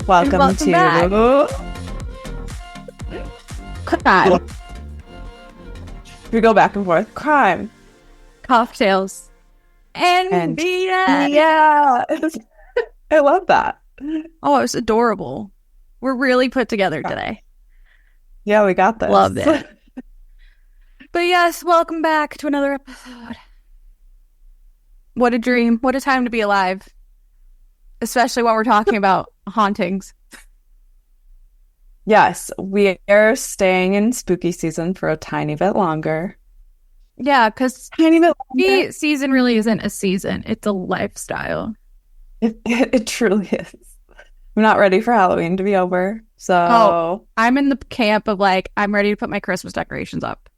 Welcome to back. Crime. We go back and forth. Crime. Cocktails. And yeah. I love that. Oh, it was adorable. We're really put together today. Yeah, we got this. Loved it. But yes, welcome back to another episode. What a dream. What a time to be alive. Especially when we're talking about hauntings. Yes, we are staying in spooky season for a tiny bit longer. Yeah, because Tiny bit longer. spooky season really isn't a season. It's a lifestyle. It truly is. I'm not ready for Halloween to be over. So I'm in the camp of like, I'm ready to put my Christmas decorations up.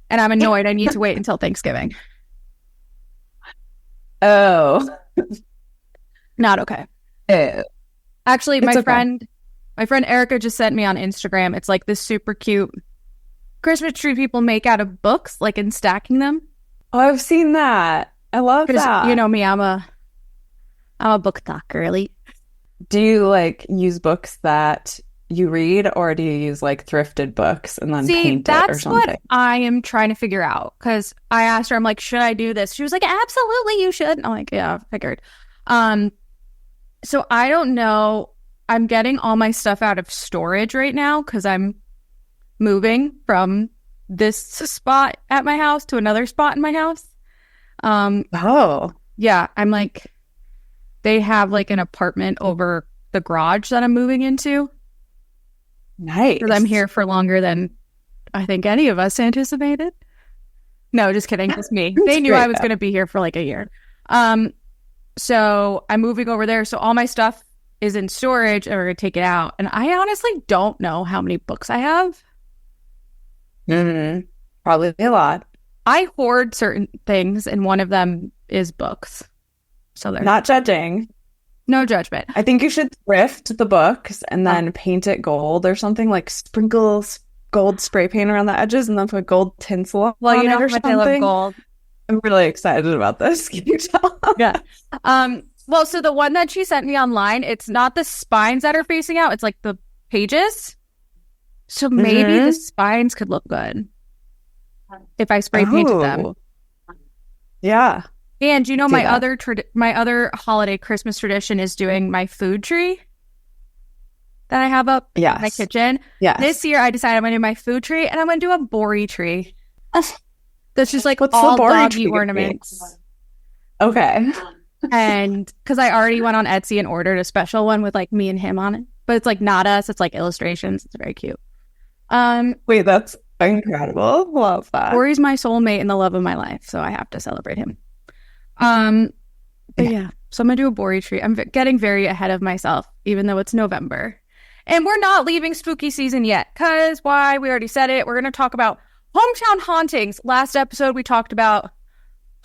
And I'm annoyed I need to wait until Thanksgiving. Oh. Not okay. Actually, my friend Erica just sent me on Instagram. It's like this super cute Christmas tree people make out of books, like in stacking them. Oh, I've seen that. I love that. You know me, I'm a book talk girly. Do you like use books that you read, or do you use like thrifted books and then paint it or that's something? what I am trying to figure out. Because I asked her, I'm like, should I do this? She was like, absolutely, you should. I'm like, yeah, I figured. So I don't know. I'm getting all my stuff out of storage right now because I'm moving from this spot at my house to another spot in my house. Yeah, I'm like, they have like an apartment over the garage that I'm moving into. Nice. Because I'm here for longer than I think any of us anticipated. No, just kidding. Just me. They knew I was going to be here for like a year. So I'm moving over there. So all my stuff is in storage and we're going to take it out. And I honestly don't know how many books I have. Mm-hmm. Probably a lot. I hoard certain things and one of them is books. So there's Not judging. no judgment. I think you should thrift the books and then paint it gold or something, like sprinkle gold spray paint around the edges and then put gold tinsel Well, on you know it how or much something. I love gold. I'm really excited about this. Can you tell? Yeah. Well, so the one that she sent me online, it's not the spines that are facing out. It's like the pages. So maybe the spines could look good if I spray painted them. Yeah. And you know, Do my that. my other holiday Christmas tradition is doing my food tree that I have up in my kitchen. Yes. This year, I decided I'm going to do my food tree and I'm going to do a Bori tree. That's just like What's all the Bori doggy tree ornaments. Okay. And because I already went on Etsy and ordered a special one with like me and him on it, but it's like not us. It's like illustrations. It's very cute. Wait, that's incredible. Love that. Bori's my soulmate and the love of my life, so I have to celebrate him. But yeah, so I'm gonna do a Bori tree. I'm getting very ahead of myself, even though it's November, and we're not leaving spooky season yet. Cause why? We already said it. We're gonna talk about hometown hauntings. Last episode we talked about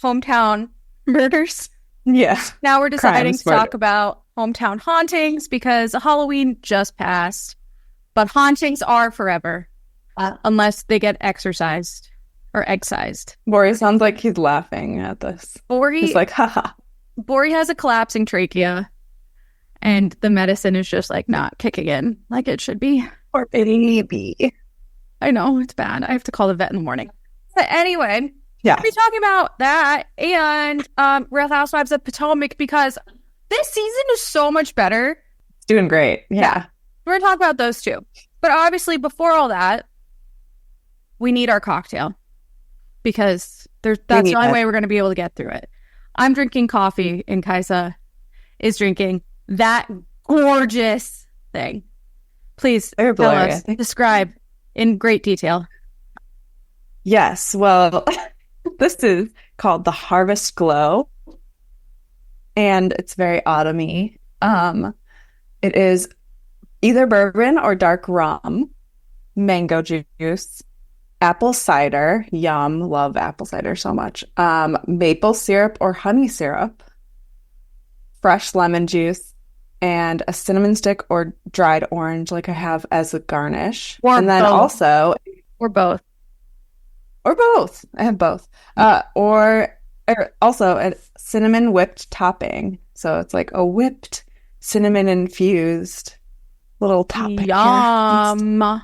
hometown murders. Yeah. Now we're deciding Crimes, to talk about hometown hauntings because Halloween just passed, but hauntings are forever unless they get exorcised or excised. Bori sounds like he's laughing at this. He's like, haha. Bori has a collapsing trachea and the medicine is just like not kicking in like it should be. Poor baby. I know, it's bad. I have to call the vet in the morning. But anyway, Yeah. we'll be talking about that and Real Housewives of Potomac because this season is so much better. It's doing great. Yeah. We're going to talk about those two. But obviously, before all that, we need our cocktail because that's the only way we're going to be able to get through it. I'm drinking coffee and Kaisa is drinking that gorgeous thing. Please tell us, describe in great detail. Yes. Well, this is called the Harvest Glow and it's very autumny. It is either bourbon or dark rum, mango juice, apple cider, yum, love apple cider so much, maple syrup or honey syrup, fresh lemon juice, and a cinnamon stick or dried orange like I have as a garnish. Or and then both. also... Or both. Or both. I have both. Or also a cinnamon whipped topping. So it's like a whipped cinnamon infused little topic here. Yum.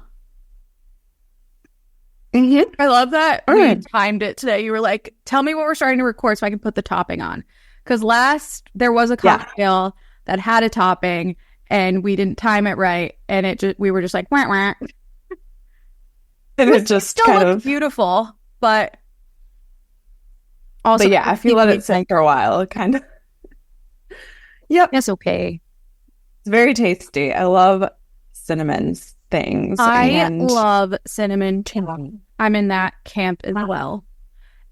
Mm-hmm. I love that All we right. timed it today. You were like, tell me when we're starting to record so I can put the topping on. Because last there was a Yeah. cocktail that had a topping and we didn't time it right. And we were just like, wah, wah. And it just Still kind looked of, beautiful, but also, but yeah, if you let it sit for a while, it kind of, yep. That's okay. It's very tasty. I love cinnamon things. I love cinnamon too. I'm in that camp as well.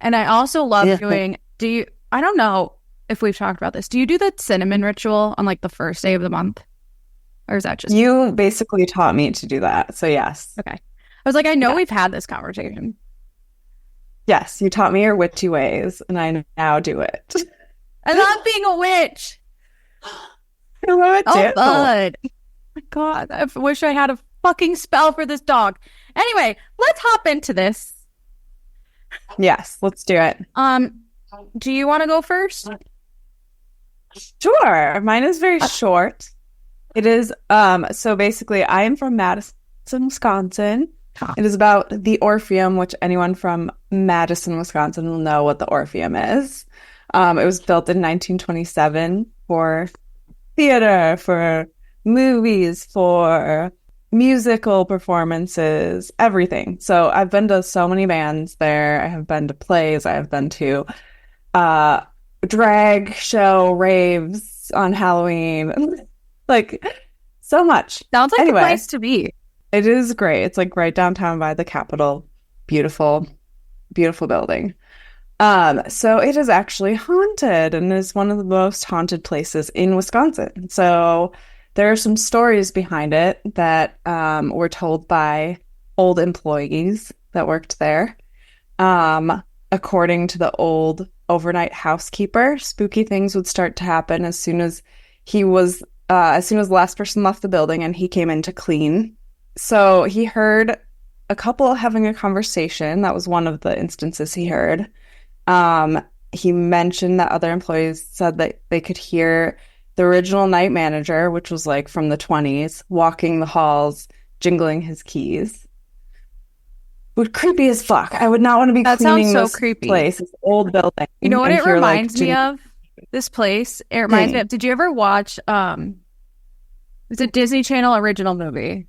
And I also love doing, I don't know if we've talked about this. Do you do the cinnamon ritual on like the first day of the month? Or is that just You basically taught me to do that. So yes. Okay. I was like, I know we've had this conversation. Yes, you taught me your witchy ways, and I now do it. I love being a witch. I love it too. Bud. Oh my God, I wish I had a fucking spell for this dog. Anyway, let's hop into this. Yes, let's do it. Do you want to go first? Sure. Mine is very short. It is, so basically, I am from Madison, Wisconsin. It is about the Orpheum, which anyone from Madison, Wisconsin will know what the Orpheum is. It was built in 1927 for theater, for movies, for musical performances, everything. So I've been to so many bands there. I have been to plays. I have been to drag show, raves on Halloween. Like, so much. Sounds like a place to be. It is great. It's like right downtown by the Capitol. Beautiful, beautiful building. So it is actually haunted and is one of the most haunted places in Wisconsin. So there are some stories behind it that were told by old employees that worked there. According to the old overnight housekeeper, spooky things would start to happen as soon as as soon as the last person left the building and he came in to clean. So he heard a couple having a conversation. That was one of the instances he heard. He mentioned that other employees said that they could hear the original night manager, which was like from the 20s, walking the halls, jingling his keys. But creepy as fuck. I would not want to be cleaning this place, this old building. You know what it reminds me of? This place. It reminds me of, did you ever watch, it's a Disney Channel original movie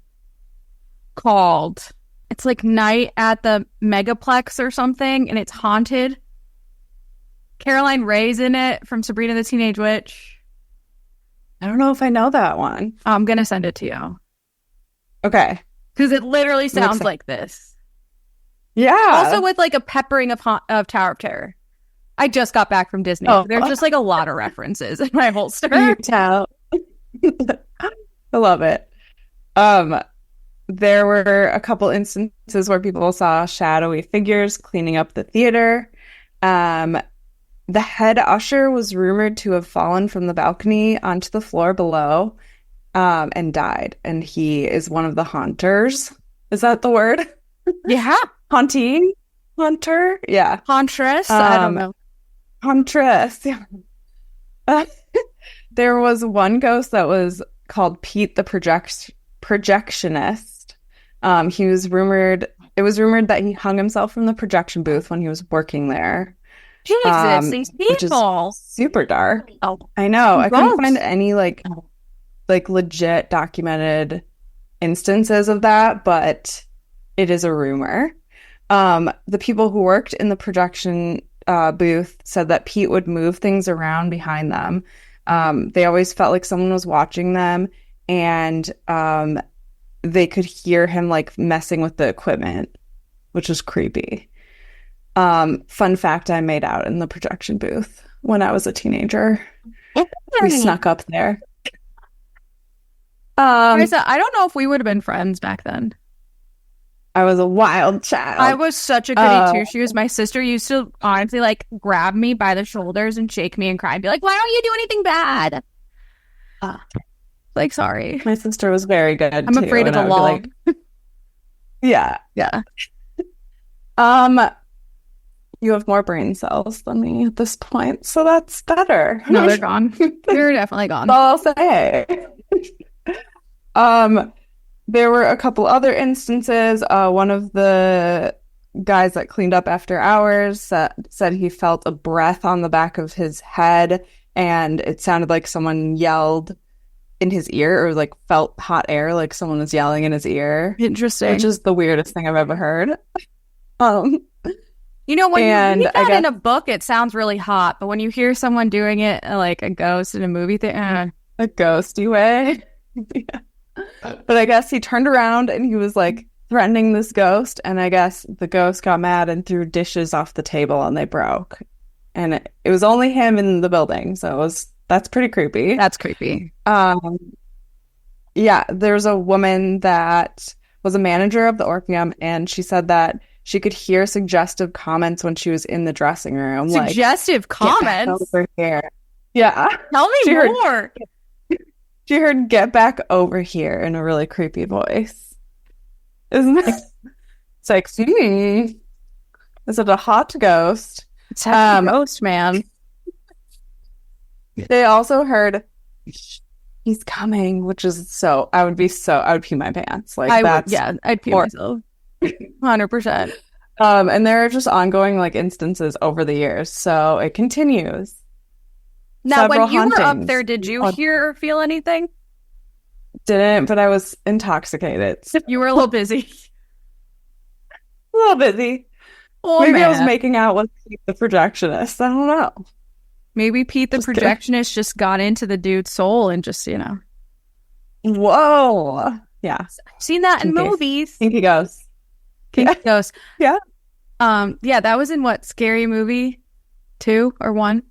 called, it's like Night at the Megaplex or something, and it's haunted. Caroline Ray's in it from Sabrina the Teenage Witch. I don't know if I know that one. I'm going to send it to you. Okay. Because it literally sounds like this. Yeah. Also with like a peppering of Tower of Terror. I just got back from Disney. Oh. There's just like a lot of references in my holster. You tell. I love it. There were a couple instances where people saw shadowy figures cleaning up the theater. The head usher was rumored to have fallen from the balcony onto the floor below and died. And he is one of the haunters. Is that the word? Yeah. Haunting? Haunter? Yeah. Hauntress? I don't know. Hauntress. Yeah. There was one ghost that was called Pete the Projectionist. It was rumored that he hung himself from the projection booth when he was working there. Jesus, these people. Which is super dark. Oh, I know. I couldn't find any like legit documented instances of that, but it is a rumor. The people who worked in the projection booth said that Pete would move things around behind them. They always felt like someone was watching them, and they could hear him like messing with the equipment, which was creepy. Fun fact, I made out in the projection booth when I was a teenager. We snuck up there. Marissa, I don't know if we would have been friends back then. I was a wild child. I was such a goody two-shoes. My sister used to honestly like grab me by the shoulders and shake me and cry and be like, why don't you do anything bad? Like, sorry. My sister was very good. I'm afraid of the law. Like, yeah. Yeah. You have more brain cells than me at this point, so that's better. No, they're gone. They're definitely gone. All I'll say. Um, there were a couple other instances. One of the guys that cleaned up after hours said he felt a breath on the back of his head, and it sounded like someone yelled in his ear, or like felt hot air, like someone was yelling in his ear. Interesting. Which is the weirdest thing I've ever heard. You know, when you read that in a book, it sounds really hot, but when you hear someone doing it like a ghost in a movie thing, a ghosty way. Yeah. But I guess he turned around and he was like threatening this ghost, and I guess the ghost got mad and threw dishes off the table and they broke. And it was only him in the building, so that's pretty creepy. That's creepy. Yeah, there's a woman that was a manager of the Orpheum, and she said that she could hear suggestive comments when she was in the dressing room. Suggestive comments? Get back over here. Yeah. Tell me more. She heard "get back over here" in a really creepy voice. Isn't it? It's like, is it a hot ghost? It's a ghost, man. They also heard "he's coming," which is I would pee my pants. Like I'd pee myself. 100%. And there are just ongoing like instances over the years, so it continues. Now, when you were up there, did you hear or feel anything? Didn't, but I was intoxicated. You were a little busy. A little busy. Oh, maybe I was making out with Pete the projectionist. I don't know. Maybe Pete the projectionist just got into the dude's soul and just, Whoa. Yeah. I've seen that in movies. Kinky ghost. Kinky ghost. Yeah. Yeah, that was in what? Scary Movie 2 or 1?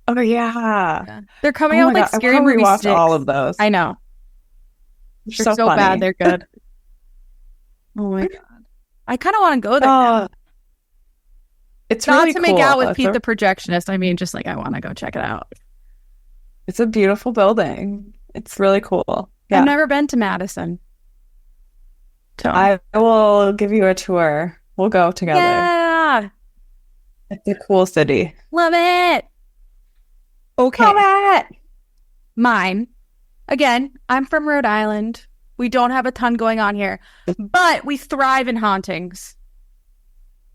Oh, yeah. They're coming out with like Scary Movie 6. All of those. I know. They're so bad. They're good. Oh my God. I kind of want to go there now. It's not really to cool. Make out with Pete the projectionist. I mean, just like I want to go check it out. It's a beautiful building. It's really cool. Yeah. I've never been to Madison. So I will give you a tour. We'll go together. Yeah. It's a cool city. Love it. Okay. Love it. Mine. Again, I'm from Rhode Island. We don't have a ton going on here, but we thrive in hauntings.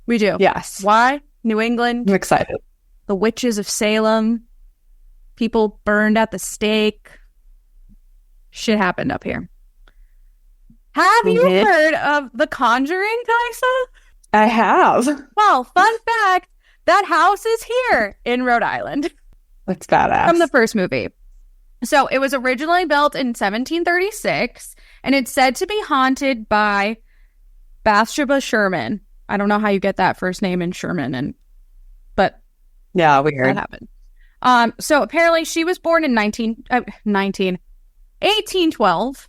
We do. Yes. Why? New England. I'm excited. The witches of Salem. People burned at the stake. Shit happened up here. Have you heard of The Conjuring, Kaisa? I have. Well, fun fact, that house is here in Rhode Island. That's badass. From the first movie. So it was originally built in 1736, and it's said to be haunted by Bathsheba Sherman. I don't know how you get that first name in Sherman, but yeah, weird. That happened. So apparently she was born in 1812,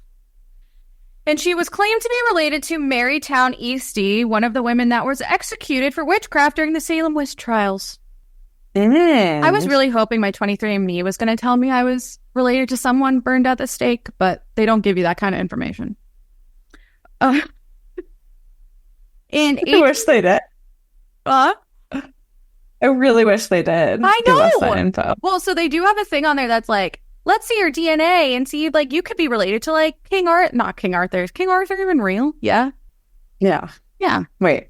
and she was claimed to be related to Marytown Eastie, one of the women that was executed for witchcraft during the Salem witch trials. I was really hoping my 23andMe was going to tell me I was related to someone burned at the stake, but they don't give you that kind of information. I wish they did. I really wish they did. I know. Give us that info. Well, so they do have a thing on there that's like, let's see your DNA and see, like, you could be related to, like, not King Arthur. Is King Arthur even real? Yeah. Yeah. Yeah. Wait.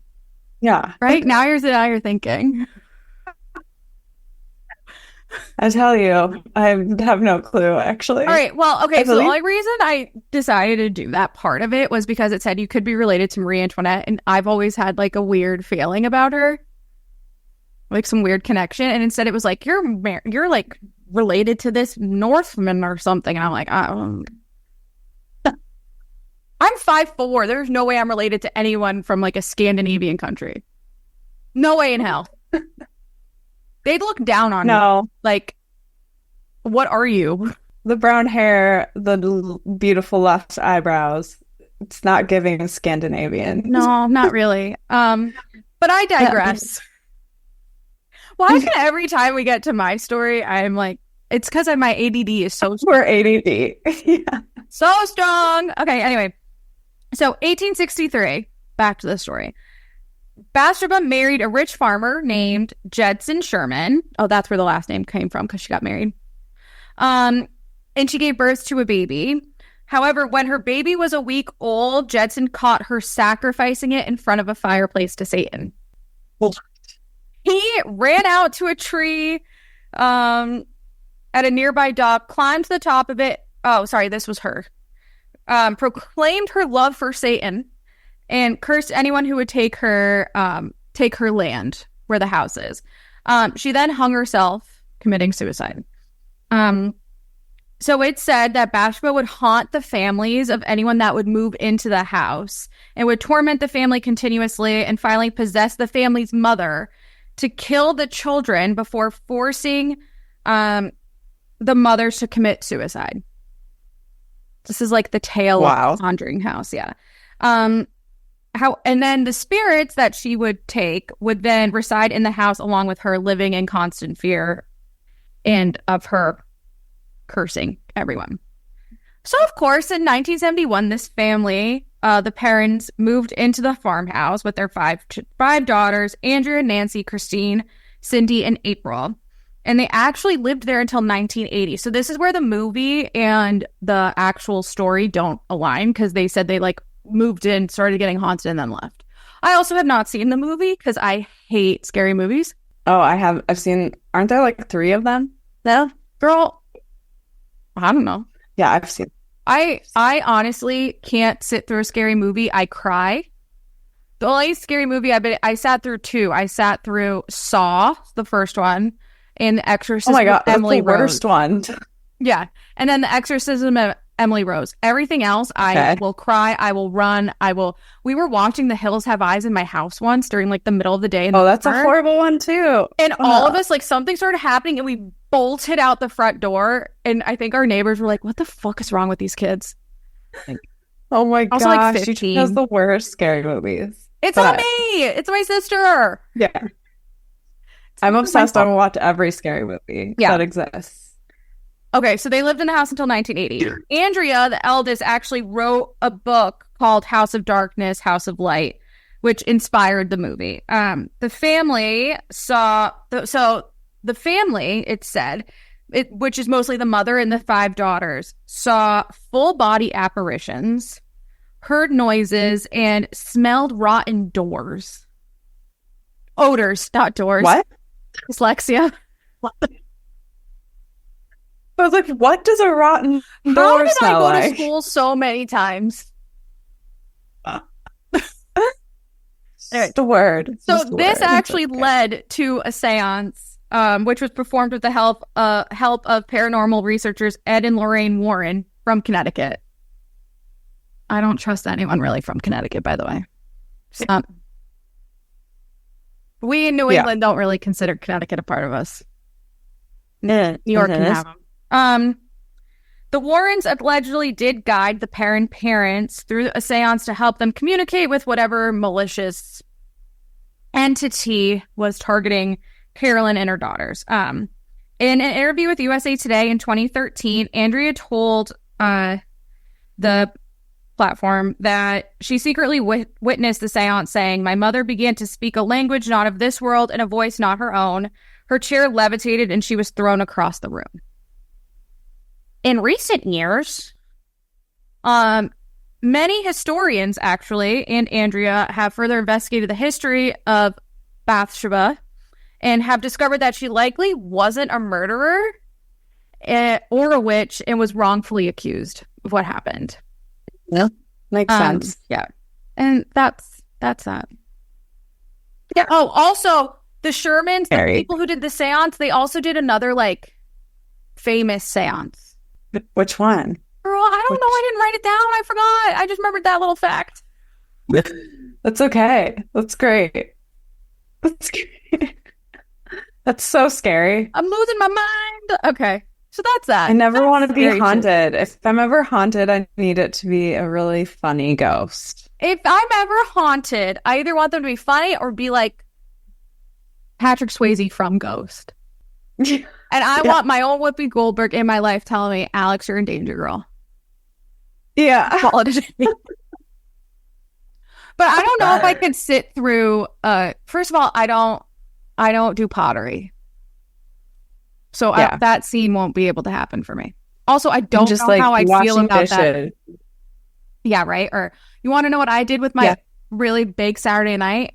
Yeah. Right? Now you're thinking. I tell you, I have no clue, actually. All right. Well, okay. So the only reason I decided to do that part of it was because it said you could be related to Marie Antoinette, and I've always had like a weird feeling about her, like some weird connection. And instead, it was like you're like related to this Northman or something, and I'm like, I'm 5'4". There's no way I'm related to anyone from like a Scandinavian country. No way in hell. They'd look down on me. Like, what are you? The brown hair, the beautiful left eyebrows. It's not giving Scandinavian. No, not really. But I digress. Why is it every time we get to my story, I'm like, it's because my ADD is so strong. We're ADD. Yeah. So strong. Okay, anyway. So 1863, back to the story. Bathsheba married a rich farmer named Judson Sherman. Oh, that's where the last name came from because she got married. And she gave birth to a baby. However, when her baby was a week old, Jedson caught her sacrificing it in front of a fireplace to Satan. He ran out to a tree at a nearby dock, climbed to the top of it. Oh, sorry, this was her. Proclaimed her love for Satan and cursed anyone who would take her land where the house is. She then hung herself, committing suicide. So it's said that Bathsheba would haunt the families of anyone that would move into the house and would torment the family continuously and finally possess the family's mother to kill the children before forcing the mothers to commit suicide. This is like the tale of the Conjuring House, yeah. And then the spirits that she would take would then reside in the house along with her, living in constant fear and of her cursing everyone. So, of course, in 1971, this family, the parents, moved into the farmhouse with their five daughters, Andrea, Nancy, Christine, Cindy, and April. And they actually lived there until 1980. So this is where the movie and the actual story don't align, because they said they like moved in, started getting haunted, and then left. I also have not seen the movie because I hate scary movies. Oh, I have. I've seen. Aren't there like 3 of them? No, girl. I don't know. Yeah, I've seen. I honestly can't sit through a scary movie. I cry. The only scary movie I sat through 2. I sat through Saw, the first one, and The Exorcism. Oh my God, Emily that's the worst one. Yeah, and then The Exorcism of Emily Rose. Everything else, I will cry. I will run. We were watching The Hills Have Eyes in my house once during like the middle of the day. Oh, that's a horrible one too. And all of us, like, something started happening, and we bolted out the front door. And I think our neighbors were like, "What the fuck is wrong with these kids?" Like, oh my gosh, like she has the worst scary movies. It's not me. It's my sister. Yeah, I'm obsessed. I will watch every scary movie that exists. Okay, so they lived in the house until 1980. Andrea, the eldest, actually wrote a book called House of Darkness, House of Light, which inspired the movie. The family, it said, which is mostly the mother and the 5 daughters, saw full body apparitions, heard noises, and smelled rotten doors. Odors, not doors. What? Dyslexia. I was like, what does a rotten door smell like? I go to school so many times? It's the word. So this actually led to a seance, which was performed with the help of paranormal researchers Ed and Lorraine Warren from Connecticut. I don't trust anyone really from Connecticut, by the way. We in New England don't really consider Connecticut a part of us. New York can have them. The Warrens allegedly did guide the parents through a seance to help them communicate with whatever malicious entity was targeting Carolyn and her daughters. In an interview with USA Today in 2013, Andrea told the platform that she secretly witnessed the seance, saying, "My mother began to speak a language not of this world and a voice not her own. Her chair levitated and she was thrown across the room." In recent years, many historians, actually, and Andrea have further investigated the history of Bathsheba and have discovered that she likely wasn't a murderer or a witch and was wrongfully accused of what happened. Yeah, makes sense. Yeah, and that's that. Yeah. Oh, also, the Shermans, the people who did the seance, they also did another, like, famous seance. Which one? Girl, I don't know. I didn't write it down. I forgot. I just remembered that little fact. That's okay. That's great. That's so scary. I'm losing my mind. Okay. So that's that. I never want to be haunted. If I'm ever haunted, I need it to be a really funny ghost. If I'm ever haunted, I either want them to be funny or be like Patrick Swayze from Ghost. And I want my own Whoopi Goldberg in my life telling me, "Alex, you're in danger, girl." Yeah. But I don't know if I could sit through first of all, I don't do pottery. So that scene won't be able to happen for me. Also, I don't know how I feel about that. Yeah, right? Or you want to know what I did with my really big Saturday night?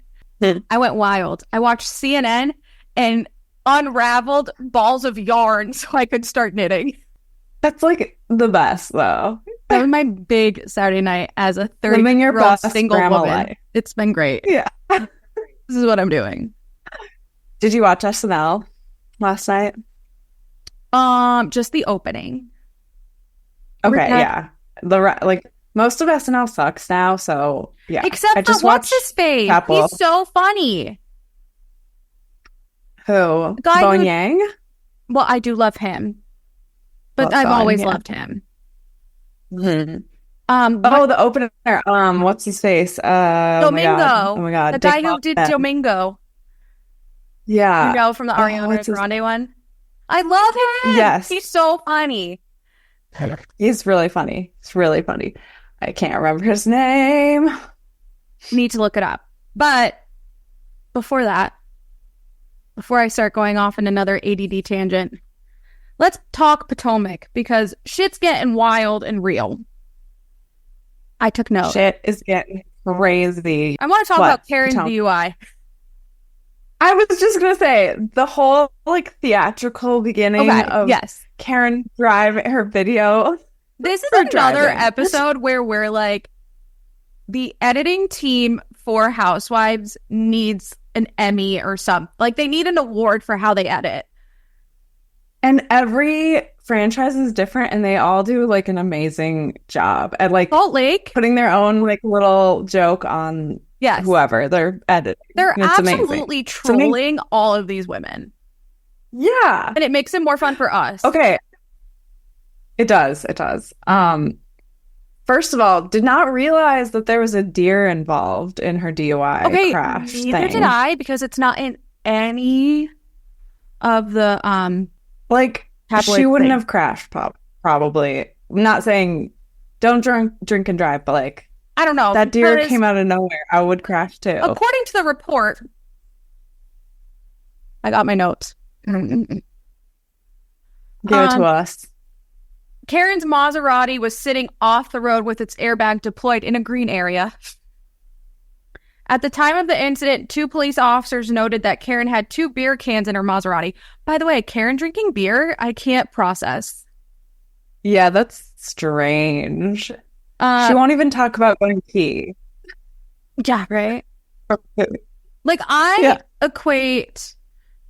I went wild. I watched CNN and unraveled balls of yarn so I could start knitting. That's like the best, though. That was my big Saturday night as a 30-year-old single woman. Life. It's been great. Yeah. This is what I'm doing. Did you watch SNL last night? Just the opening. Okay, yeah. Like most of SNL sucks now, so yeah. Except for what's his face? He's so funny. Who? Bowen Yang? Well, I do love him, but I've always loved him. Mm-hmm. The opener. What's his face? Domingo. Oh my god. The guy who did Domingo. Yeah. You know, from the Ariana Grande one. I love him. Yes. He's so funny. He's really funny. It's really funny. I can't remember his name. Need to look it up. But before that, before I start going off in another ADD tangent, let's talk Potomac because shit's getting wild and real. I took note. Shit is getting crazy. I want to talk about Karen's DUI. I was just going to say, the whole, like, theatrical beginning of Karen driving her video. This is another episode where we're like, the editing team for Housewives needs an Emmy or something. Like, they need an award for how they edit. And every franchise is different, and they all do, like, an amazing job at, like, Salt Lake putting their own, like, little joke on whoever they're editing. They're absolutely trolling all of these women. Yeah. And it makes it more fun for us. Okay. It does. First of all, did not realize that there was a deer involved in her DUI crash neither did I, because it's not in any of the like she wouldn't have crashed probably. I'm not saying don't drink and drive, but like I don't know. That deer came out of nowhere. I would crash too. According to the report, I got my notes. Give it to us. Karen's Maserati was sitting off the road with its airbag deployed in a green area. At the time of the incident, 2 police officers noted that Karen had 2 beer cans in her Maserati. By the way, Karen drinking beer, I can't process. Yeah, that's strange. She won't even talk about going pee. Yeah, right? Like, I equate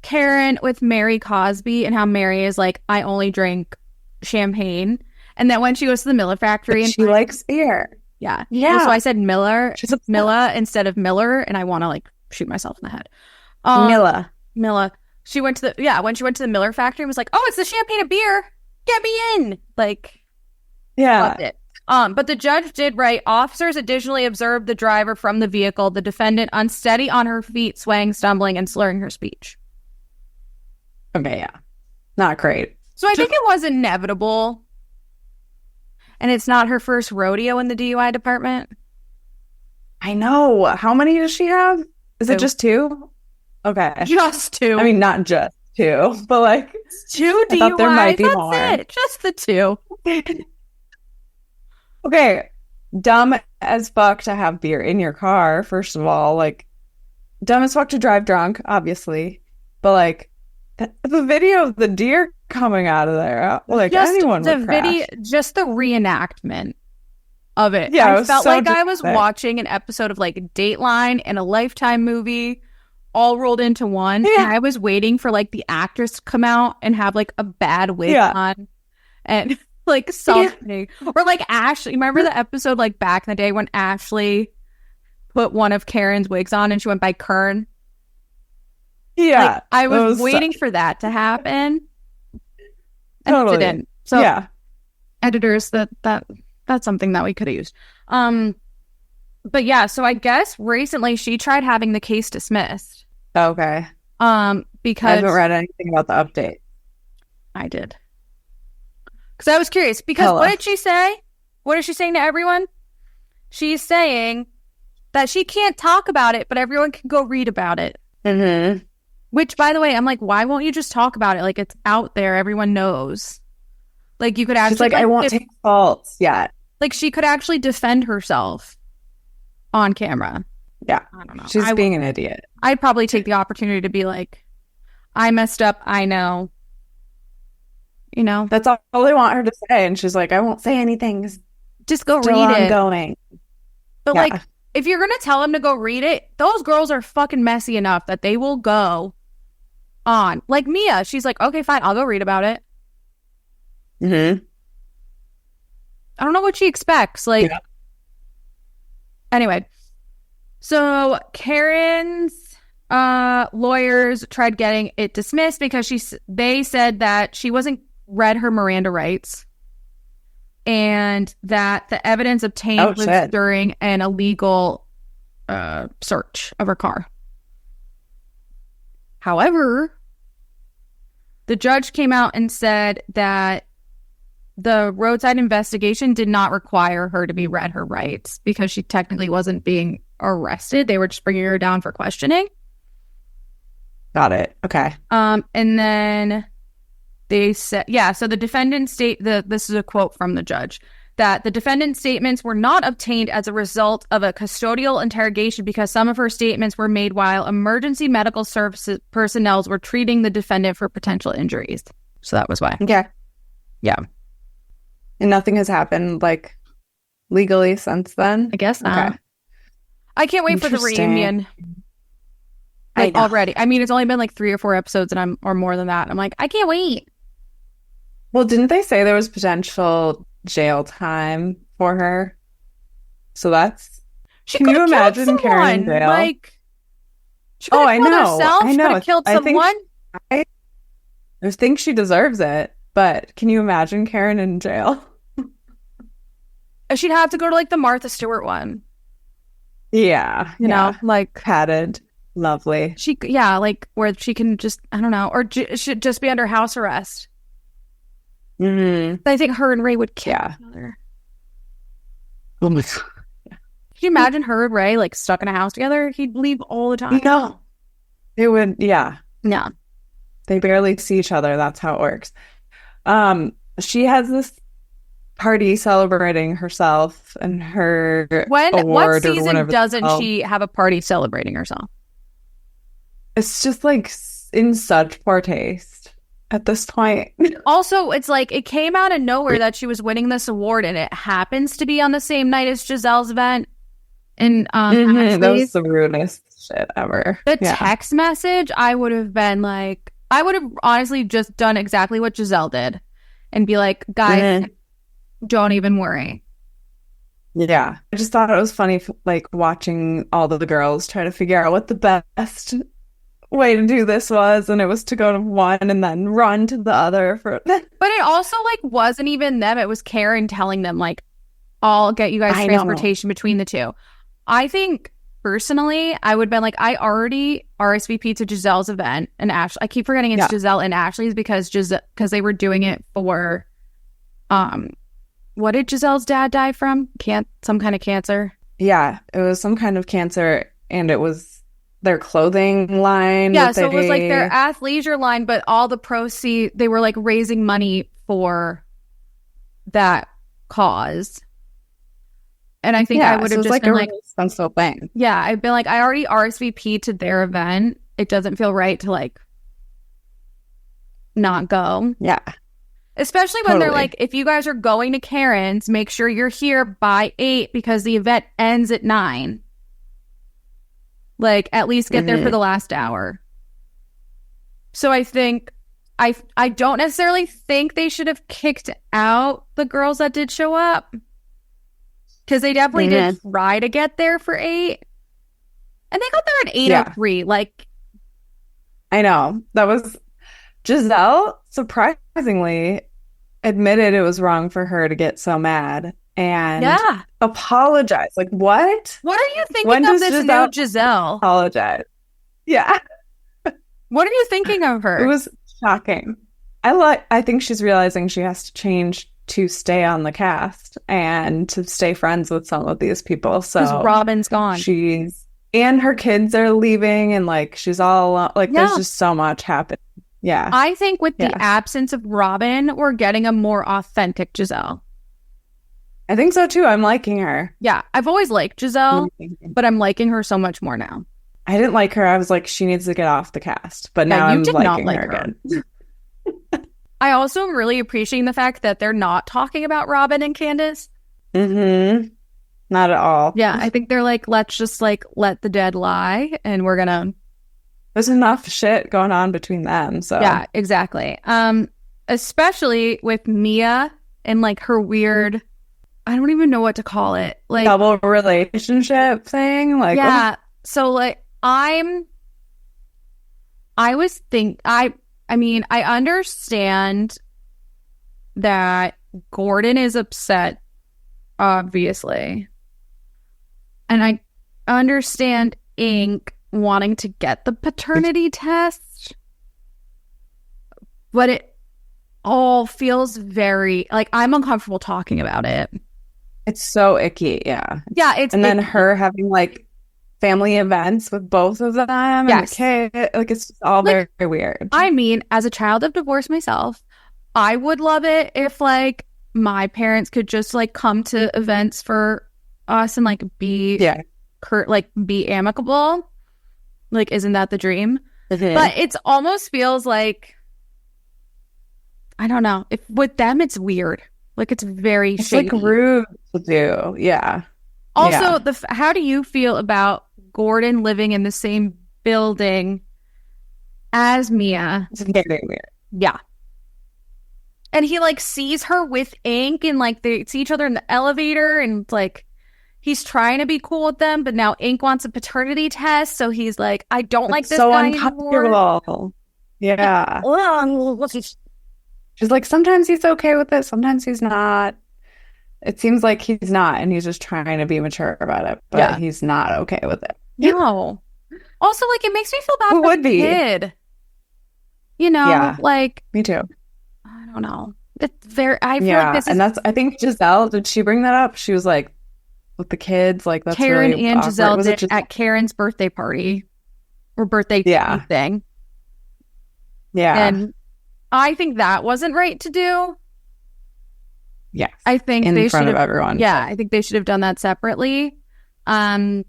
Karen with Mary Cosby and how Mary is like, I only drink champagne. And then when she goes to the Miller factory and she likes beer. Yeah. So I said Miller. She's Milla instead of Miller, and I want to like shoot myself in the head. Milla. She went to when she went to the Miller factory and was like, oh, it's the champagne and beer. Get me in. Like, loved it. But the judge did write, officers additionally observed the driver from the vehicle, the defendant unsteady on her feet, swaying, stumbling, and slurring her speech. Okay, yeah. Not great. So I think it was inevitable. And it's not her first rodeo in the DUI department. I know. How many does she have? Is it just 2? Okay. Just 2. I mean, not just 2, but like 2 DUIs. I thought there might be more. It. Just the 2. Okay. Dumb as fuck to have beer in your car, first of all. Like, dumb as fuck to drive drunk, obviously. But like, the video of the deer coming out of there, like just anyone would crash. Just the reenactment of it. Yeah, I felt like I was watching an episode of like Dateline and a Lifetime movie all rolled into one. Yeah. And I was waiting for like the actress to come out and have like a bad wig on and like something. Or like Ashley. Remember the episode like back in the day when Ashley put one of Karen's wigs on and she went by Kern? Yeah. Like, I was waiting for that to happen. And totally. It didn't. So editors, that's something that we could have used. But yeah, so I guess recently she tried having the case dismissed. Okay. Because I haven't read anything about the update. I did. Because I was curious. Because what did she say? What is she saying to everyone? She's saying that she can't talk about it, but everyone can go read about it. Mm-hmm. Which, by the way, I'm like, why won't you just talk about it? Like, it's out there. Everyone knows. Like, you could actually... She's like, I won't take faults yet. Like, she could actually defend herself on camera. Yeah. I don't know. She's being an idiot. I'd probably take the opportunity to be like, I messed up. I know. You know? That's all they want her to say. And she's like, I won't say anything. Just go Still read it. Ongoing. But like, if you're going to tell them to go read it, those girls are fucking messy enough that they will go on. Like Mia, she's like, okay, fine, I'll go read about it. Mm-hmm. I don't know what she expects. Like, Anyway, so Karen's lawyers tried getting it dismissed because they said that she wasn't read her Miranda rights and that the evidence obtained was during an illegal search of her car. However, the judge came out and said that the roadside investigation did not require her to be read her rights because she technically wasn't being arrested. They were just bringing her down for questioning. Got it. Okay. And then they said, so the defendant's this is a quote from the judge, that the defendant's statements were not obtained as a result of a custodial interrogation because some of her statements were made while emergency medical services personnel were treating the defendant for potential injuries. So that was why. Okay. Yeah. And nothing has happened, like, legally since then? I guess not. Okay. I can't wait for the reunion. Like, already. I mean, it's only been like 3 or 4 episodes or more than that. I'm like, I can't wait. Well, didn't they say there was potential jail time for her? So that's... Can you imagine Karen in jail? Like, she could have killed herself. She could have killed someone. I think she deserves it, but can you imagine Karen in jail? She'd have to go to, like, the Martha Stewart one. Yeah. You know, like... Padded. Lovely. Like, where she can just, I don't know, or should just be under house arrest. Mm-hmm. I think her and Ray would kill each other. Oh my God. Could you imagine her and Ray, like, stuck in a house together? He'd leave all the time. No. It would, yeah. Yeah. They barely see each other. That's how it works. She has this party celebrating herself and her award. What season doesn't she have a party celebrating herself? It's just, like, in such poor taste at this point. Also, it's like, it came out of nowhere that she was winning this award, and it happens to be on the same night as Giselle's event. And that was the rudest shit ever. The text message, I would have been like, I would have honestly just done exactly what Giselle did and be like, guys, don't even worry. Yeah. I just thought it was funny, like, watching all of the girls try to figure out what the best way to do this was, and it was to go to one and then run to the other for but it also, like, wasn't even them. It was Karen telling them, like, I'll get you guys transportation between the two. I think personally I would have been like, I already RSVP'd to Giselle's event and Ashley. I keep forgetting it's Giselle and Ashley's because they were doing it for what did Giselle's dad die from? Some kind of cancer. Yeah, it was some kind of cancer, and it was their clothing line. Yeah, so it was like their athleisure line, but all the proceeds, they were, like, raising money for that cause. And I think I would have just been like, expensive thing. Yeah, I've been like, I already RSVP'd to their event. It doesn't feel right to, like, not go. Yeah. Especially when they're like, if you guys are going to Karen's, make sure you're here by 8 because the event ends at 9. Like, at least get there for the last hour. So I think, I don't necessarily think they should have kicked out the girls that did show up. Because they definitely did try to get there for 8. And they got there at 8:03. Like, I know. That was... Giselle, surprisingly, admitted it was wrong for her to get so mad. And apologize. Like, what? What are you thinking of this new Giselle? Apologize. Yeah. What are you thinking of her? It was shocking. I think she's realizing she has to change to stay on the cast and to stay friends with some of these people. So because Robin's gone. And her kids are leaving, and, like, she's all alone. Like, there's just so much happening. Yeah. I think with the absence of Robin, we're getting a more authentic Giselle. I think so too. I'm liking her. Yeah, I've always liked Giselle, but I'm liking her so much more now. I didn't like her. I was like, she needs to get off the cast. But Yeah, now you I'm did not liking like her her. again. I also am really appreciating the fact that they're not talking about Robin and Candace. Mm-hmm. Not at all. Yeah, I think they're like, let's just like let the dead lie, and we're gonna. There's enough shit going on between them. So Yeah, exactly. Especially with Mia and like her weird, I don't even know what to call it. Like double relationship thing. Like, yeah. So like I mean, I understand that Gordon is upset, obviously. And I understand Ink wanting to get the paternity test. But it all feels very like I'm uncomfortable talking about it. it's so icky. Yeah. Yeah, it's And then icky. her having like family events with both of them and the Yes. kid. Like, it's just all Like, very weird. I mean, as a child of divorce myself, I would love it if like my parents could just like come to events for us and like be be amicable. Like, isn't that the dream? Mm-hmm. But it's almost feels like I don't know. If with them it's weird. Like it's very It's shady. like rude to do. Yeah. Also, how do you feel about Gordon living in the same building as Mia? It's very weird. Yeah. And he like sees her with Ink and like they see each other in the elevator and like he's trying to be cool with them, but now Ink wants a paternity test, so he's like, I don't like this so guy uncomfortable. anymore. Yeah. She's like, sometimes he's okay with it, sometimes he's not. It seems like he's not, and he's just trying to be mature about it, but he's not okay with it. No. Also, like, it makes me feel bad Who for would the be? kid. You know, like, me too. I don't know. It's very, I feel like this is. And that's, I think Giselle, did she bring that up? She was like, with the kids, like, that's Karen really and awkward. Giselle Was did it just at Karen's birthday party or birthday thing. Yeah. And I think that wasn't right to do. Yes. I think in they front should of have, everyone. Yeah, I think they should have done that separately. But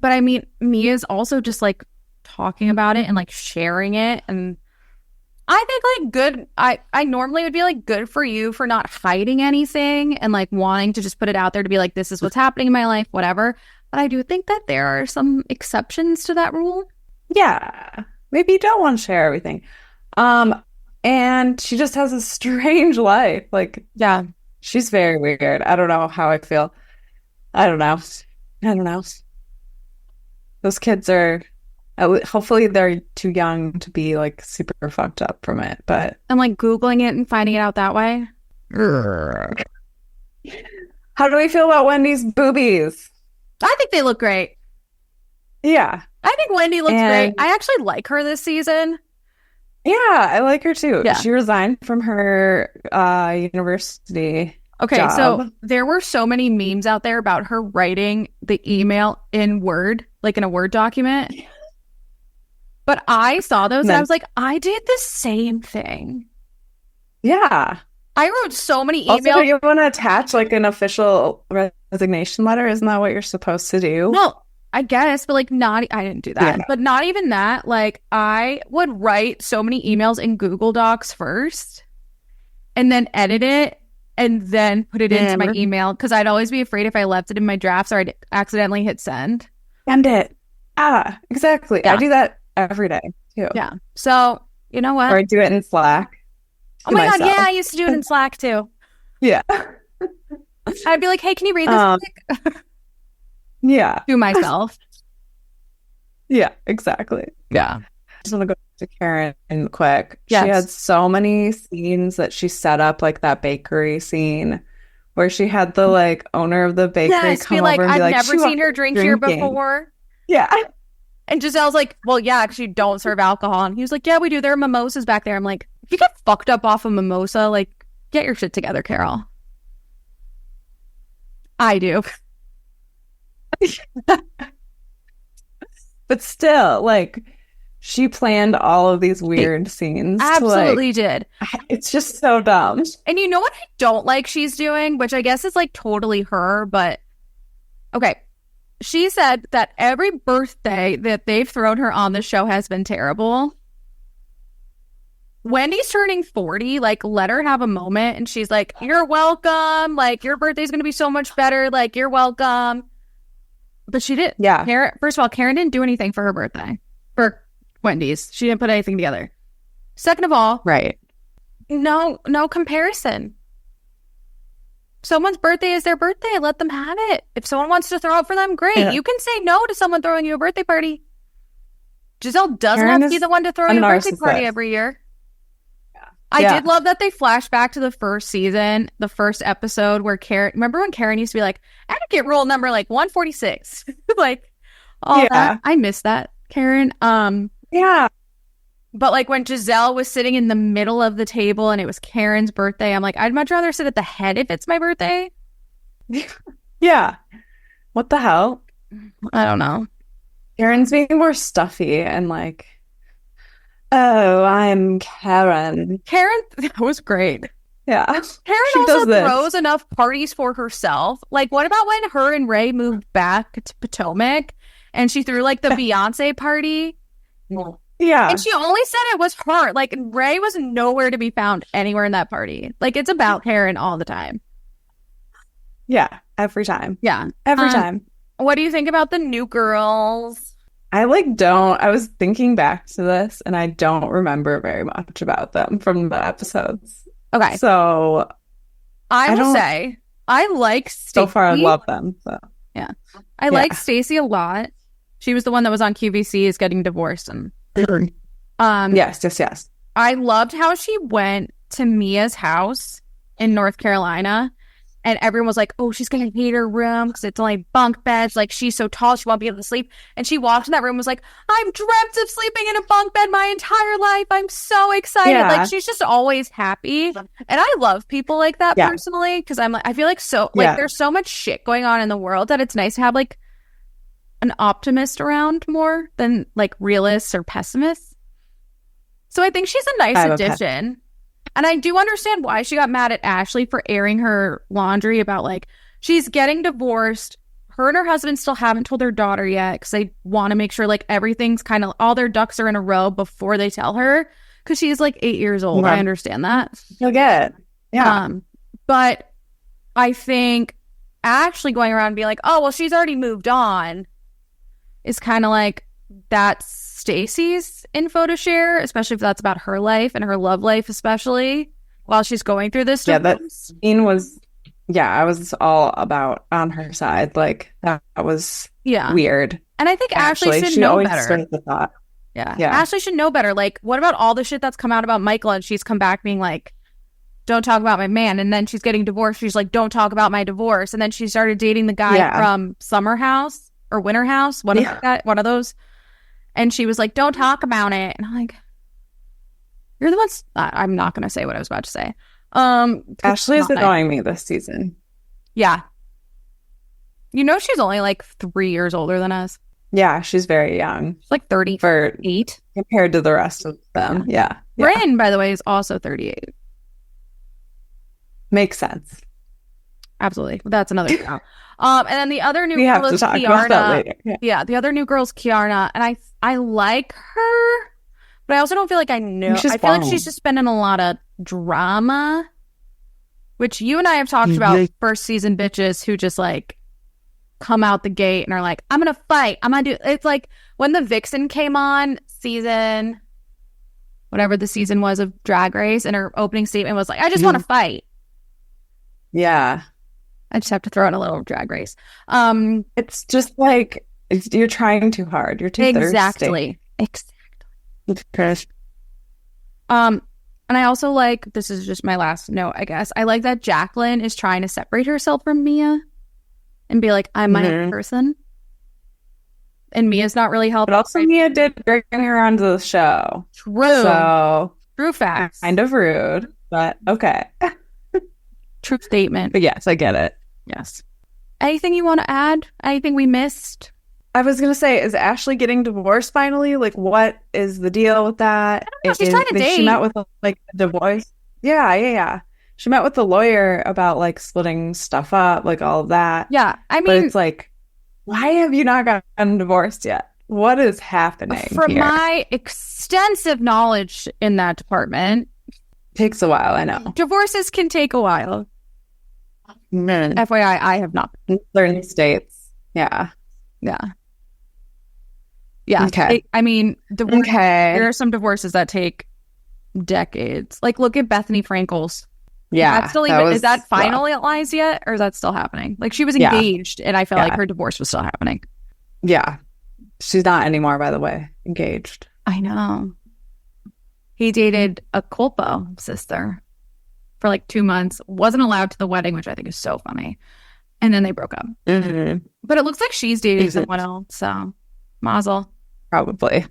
I mean, Mia's also just like talking about it and like sharing it, and I think like good. I normally would be like good for you for not hiding anything and like wanting to just put it out there to be like, this is what's happening in my life, whatever. But I do think that there are some exceptions to that rule. Yeah, maybe you don't want to share everything. And she just has a strange life. Like, yeah, she's very weird. I don't know how I feel. I don't know. Those kids are, hopefully they're too young to be like super fucked up from it, but I'm like Googling it and finding it out that way. How do we feel about Wendy's boobies? I think they look great. Yeah. I think Wendy looks great. I actually like her this season. Yeah, I like her too. Yeah. She resigned from her university job. So there were so many memes out there about her writing the email in Word, like in a Word document. But I saw those and I was like, I did the same thing. Yeah. I wrote so many emails. Also, do you want to attach like an official resignation letter? Isn't that what you're supposed to do? Well, I guess, but like I didn't do that. Yeah. But not even that. Like I would write so many emails in Google Docs first and then edit it and then put it into my email because I'd always be afraid if I left it in my drafts or I'd accidentally hit send. Send it. Exactly. Yeah. I do that every day too. Yeah. So, you know what? Or I do it in Slack. Oh my God. Yeah, I used to do it in Slack too. Yeah. I'd be like, hey, can you read this quick? Yeah. To myself. Yeah, exactly. Yeah. I just want to go to Karen quick. Yes. She had so many scenes that she set up, like that bakery scene where she had the like owner of the bakery come over and be like, I've never seen her drink here before. Yeah. And Giselle's like, well, yeah, actually don't serve alcohol. And he was like, yeah, we do. There are mimosas back there. I'm like, if you get fucked up off a mimosa, like, get your shit together, Carol. I do. But still, like, she planned all of these weird scenes. Absolutely did. It's just so dumb. And you know what I don't like she's doing, which I guess is like totally her, but okay. She said that every birthday that they've thrown her on the show has been terrible. Wendy's turning 40, like, let her have a moment. And she's like, you're welcome. Like, your birthday's going to be so much better. Like, you're welcome. But she didn't. Yeah. First of all, Karen didn't do anything for her birthday. For Wendy's. She didn't put anything together. Second of all. Right. No comparison. Someone's birthday is their birthday. Let them have it. If someone wants to throw it for them, great. Yeah. You can say no to someone throwing you a birthday party. Giselle doesn't have to be the one to throw you a birthday party every year. I did love that they flashed back to the first season, the first episode where Karen, remember when Karen used to be like, etiquette rule number like 146, like all that. I miss that, Karen. Yeah. But like when Giselle was sitting in the middle of the table and it was Karen's birthday, I'm like, I'd much rather sit at the head if it's my birthday. Yeah. What the hell? I don't know. Karen's being more stuffy and like, oh, I'm Karen. That was great. Yeah. Karen also throws enough parties for herself. Like, what about when her and Ray moved back to Potomac and she threw like the Beyonce party? Yeah. And she only said it was her. Like, Ray was nowhere to be found anywhere in that party. Like, it's about Karen all the time. Yeah. Every time. Yeah. Every time. What do you think about the new girls? I was thinking back to this and I don't remember very much about them from the episodes. Okay. So I will say I like Stacey. So far I love them. So yeah. I like Stacey a lot. She was the one that was on QVC is getting divorced and yes. I loved how she went to Mia's house in North Carolina. And everyone was like, oh, she's going to hate her room because it's only bunk beds. Like, she's so tall, she won't be able to sleep. And she walked in that room and was like, I've dreamt of sleeping in a bunk bed my entire life. I'm so excited. Yeah. Like, she's just always happy. And I love people like that personally because I'm like, I feel like there's so much shit going on in the world that it's nice to have like an optimist around more than like realists or pessimists. So I think she's a nice addition. And I do understand why she got mad at Ashley for airing her laundry about, like, she's getting divorced. Her and her husband still haven't told their daughter yet because they want to make sure, like, everything's kind of, all their ducks are in a row before they tell her because she's, like, 8 years old. Yeah. I understand that. You'll get it. Yeah. But I think Ashley going around and being like, oh, well, she's already moved on is kind of like, that's Stacey's info to share, especially if that's about her life and her love life, especially while she's going through this. Yeah, that scene was, I was all about on her side. Like, that was weird. And I think Ashley should know better. The thought. Yeah. Ashley should know better. Like, what about all the shit that's come out about Michael and she's come back being like, don't talk about my man. And then she's getting divorced. She's like, don't talk about my divorce. And then she started dating the guy from Summer House or Winter House. One of those. And she was like, don't talk about it. And I'm like, you're the ones. I'm not going to say what I was about to say. Ashley is annoying me this season. Yeah. You know, she's only like 3 years older than us. Yeah, she's very young. She's like 38. Compared to the rest of them. Yeah. Bryn, by the way, is also 38. Makes sense. Absolutely. That's another show. And then the other new girl is Kiarna. Yeah, the other new girl's Kiarna. And I like her, but I also don't feel like I know. I feel like she's just been in a lot of drama, which you and I have talked about first season bitches who just like come out the gate and are like, I'm going to fight. I'm going to do. It's like when the Vixen came on season, whatever the season was of Drag Race, and her opening statement was like, I just want to fight. Yeah. I just have to throw in a little Drag Race. It's just like you're trying too hard. You're too thirsty. Exactly. And I also like, this is just my last note, I guess. I like that Jacqueline is trying to separate herself from Mia and be like, I'm my own person. And Mia's not really helping. But also Mia did bring her onto the show. True. So true facts. Kind of rude, but okay. True statement. But yes, I get it. Yes. Anything you want to add? Anything we missed? I was gonna say, is Ashley getting divorced finally? Like, what is the deal with that? Oh, she's trying to She date. met with like a divorce. Yeah, yeah, yeah. She met with the lawyer about like splitting stuff up, like all of that. Yeah. I But mean, it's like, why have you not gotten divorced yet? What is happening from here? my extensive knowledge in that department, Takes a while, I know. divorces can take a while. FYI, I have not. Certain states. Yeah. Yeah. Yeah. Okay. I mean, Okay. there are some divorces that take decades. Like, look at Bethany Frankel's. Yeah. Is that finalized yet, or is that still happening? Like, she was engaged, and I felt like her divorce was still happening. Yeah. She's not anymore, by the way. Engaged. I know. He dated a Colpo sister for like 2 months. Wasn't allowed to the wedding, which I think is so funny. And then they broke up. Mm-hmm. But it looks like she's dating someone else. So, mazel. Probably.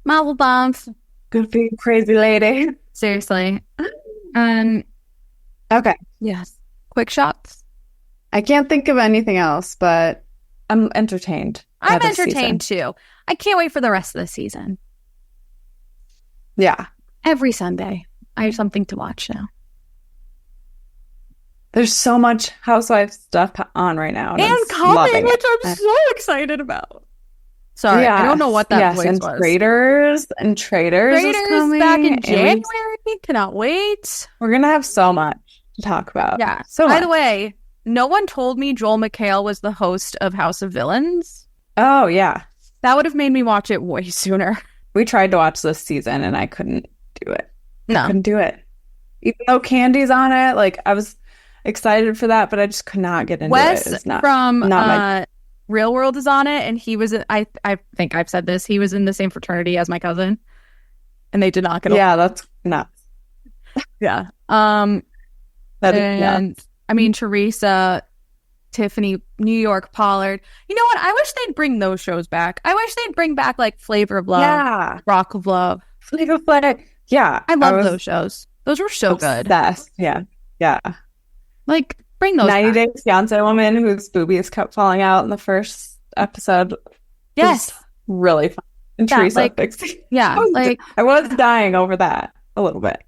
Mazel bumps. Good for you, crazy lady. Seriously. Okay. Yes. Quick shots. I can't think of anything else, but I'm entertained. I'm entertained too. I can't wait for the rest of the season. Yeah. Every Sunday, I have something to watch now. There's so much housewife stuff on right now. And coming, which I'm so excited about. Sorry, I don't know what that voice was. Traitors is coming. Back in January. Cannot wait. We're going to have so much to talk about. Yeah. So by the way, no one told me Joel McHale was the host of House of Villains. Oh, yeah. That would have made me watch it way sooner. We tried to watch this season and I couldn't do it. No. I couldn't do it. Even though Candy's on it, like I was excited for that, but I just could not get into Wes it. It's not my... Real World is on it, and he was, I think I've said this, he was in the same fraternity as my cousin, and they did not get along. Yeah, that's nuts. Yeah. Yeah. I mean, Teresa, Tiffany, New York, Pollard. You know what? I wish they'd bring those shows back. I wish they'd bring back like Flavor of Love, yeah, Rock of Love. Flavor Flav. Yeah, I love those shows. Those were so obsessed. good. Yeah, yeah. Like, bring those 90 back. Day Fiance woman whose boobies kept falling out in the first episode. Yes, really fun. And yeah, Teresa like, fixing. Yeah, I was dying over that a little bit.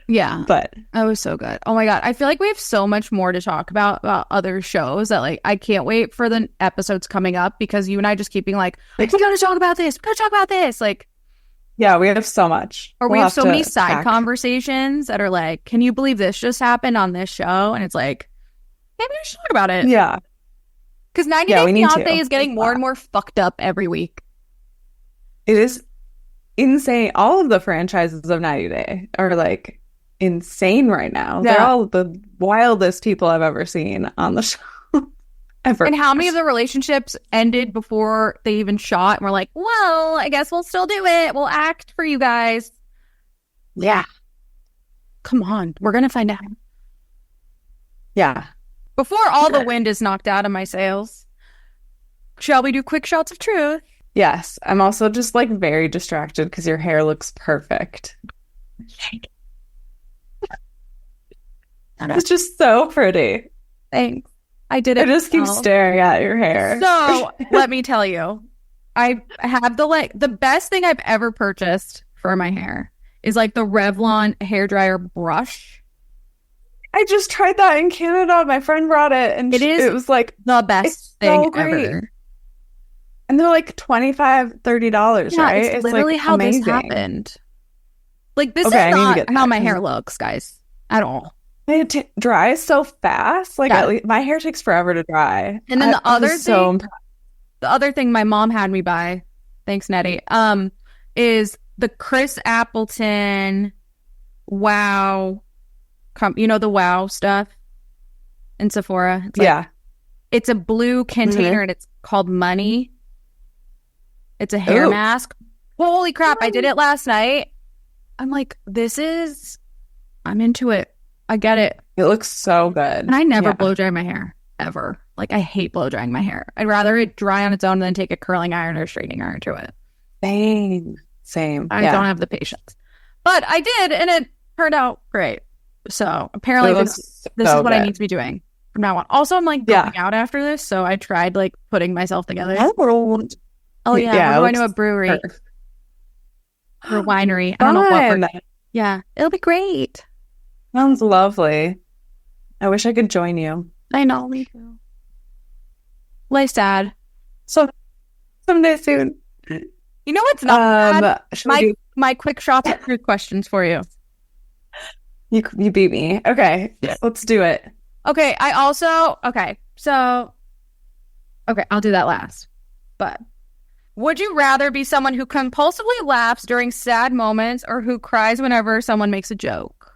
Yeah, but that was so good. Oh my god, I feel like we have so much more to talk about other shows that like I can't wait for the episodes coming up, because you and I just keep being like we gotta talk about this. We gotta talk about this. Like, yeah, we have so much. Or we have so many side conversations that are like, can you believe this just happened on this show? And it's like, maybe we should talk about it. Yeah. Because 90 Day Fiancé is getting more and more fucked up every week. It is insane. All of the franchises of 90 Day are like insane right now. Yeah. They're all the wildest people I've ever seen on the show. Ever. And how many of the relationships ended before they even shot? And we're like, well, I guess we'll still do it. We'll act for you guys. Yeah. Come on. We're going to find out. Yeah. Before all the wind is knocked out of my sails, shall we do quick shots of truth? Yes. I'm also just like very distracted because your hair looks perfect. It's just so pretty. Thanks. I did it. I just keep staring at your hair. So let me tell you, I have the best thing I've ever purchased for my hair is like the Revlon hairdryer brush. I just tried that in Canada. My friend brought it, and it was like the best thing ever. And they're like $25, $30, right? It's literally like how amazing. this happened. Like, this is not how my hair looks, guys, at all. It dries so fast. Like, at least my hair takes forever to dry. And then the other thing my mom had me buy, thanks, Nettie, is the Chris Appleton Wow. You know the Wow stuff in Sephora? It's like, it's a blue container and it's called Money. It's a hair mask. Holy crap, I did it last night. I'm like, I'm into it. I get it. It looks so good. And I never blow dry my hair, ever. Like, I hate blow drying my hair. I'd rather it dry on its own than take a curling iron or straightening iron to it. Same. I don't have the patience. But I did, and it turned out great. So apparently this is what I need to be doing. from now on. Also, I'm like Yeah. going out after this, so I tried like putting myself together. Oh yeah, Yeah, we're going to a brewery or a winery. I don't know what Fun. Yeah, it'll be great. Sounds lovely. I wish I could join you. I know, me too. Life's sad. So someday soon. You know what's not bad? Should My quick shots of truth questions for you. You beat me. Okay, let's do it. Okay, I'll do that last. But would you rather be someone who compulsively laughs during sad moments or who cries whenever someone makes a joke?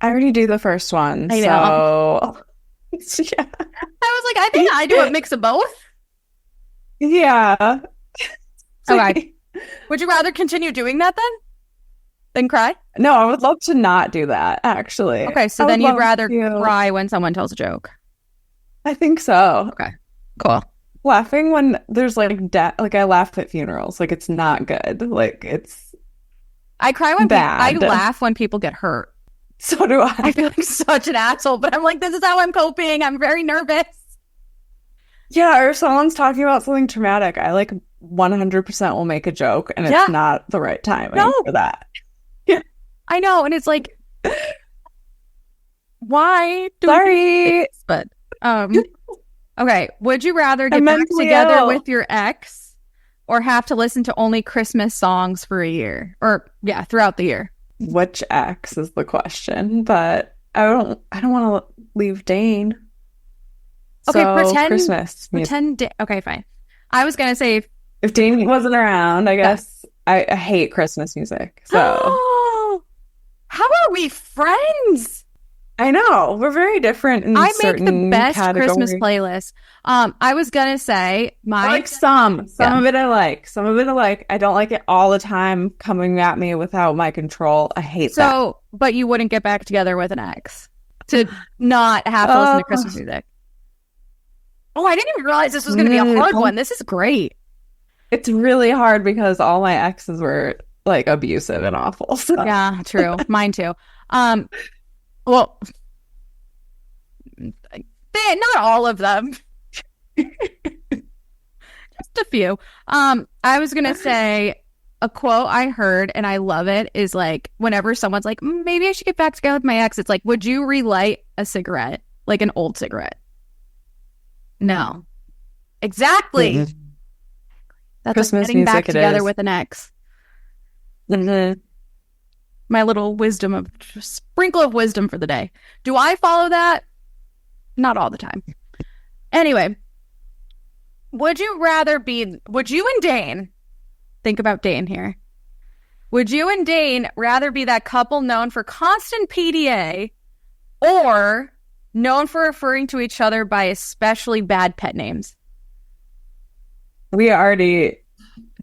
I already do the first one. I know. So yeah. I was like, I think I do a mix of both. Yeah. Okay. Would you rather continue doing that than cry? No, I would love to not do that, actually. Okay, so then you'd rather cry when someone tells a joke. I think so. Okay, cool. Laughing when there's like death, like I laugh at funerals, like it's not good. Like it's I cry when bad. I laugh when people get hurt. So do I. I feel like such an asshole, but I'm like, this is how I'm coping. I'm very nervous. Yeah, or if someone's talking about something traumatic, I like 100% will make a joke, and it's not the right timing for that. Yeah, I know, and it's like, why? Sorry, but okay. Would you rather get back together with your ex, or have to listen to only Christmas songs for a year, or throughout the year? Which ex is the question, but I don't want to leave Dane. Okay, so pretend Christmas. Okay, fine. I was gonna say if Dane wasn't around, I guess I hate Christmas music. So how are we friends? I know we're very different in certain make the best categories. Christmas playlist. I was gonna say I like some of it I like. Some of it I like. I don't like it all the time coming at me without my control. I hate that. But you wouldn't get back together with an ex to not have to listen to Christmas music. Oh, I didn't even realize this was going to be a hard one. This is great. It's really hard because all my exes were like abusive and awful. So. Yeah, true. Mine too. Well, not all of them. Just a few. I was going to say a quote I heard and I love it is like whenever someone's like, maybe I should get back together with my ex. It's like, would you relight a cigarette, like an old cigarette? No. Exactly. Mm-hmm. That's Christmas like getting music back together with an ex. Mm-hmm. My little sprinkle of wisdom for the day. Do I follow that? Not all the time. Anyway, would you and Dane, think about Dane here. Would you and Dane rather be that couple known for constant PDA or known for referring to each other by especially bad pet names? We already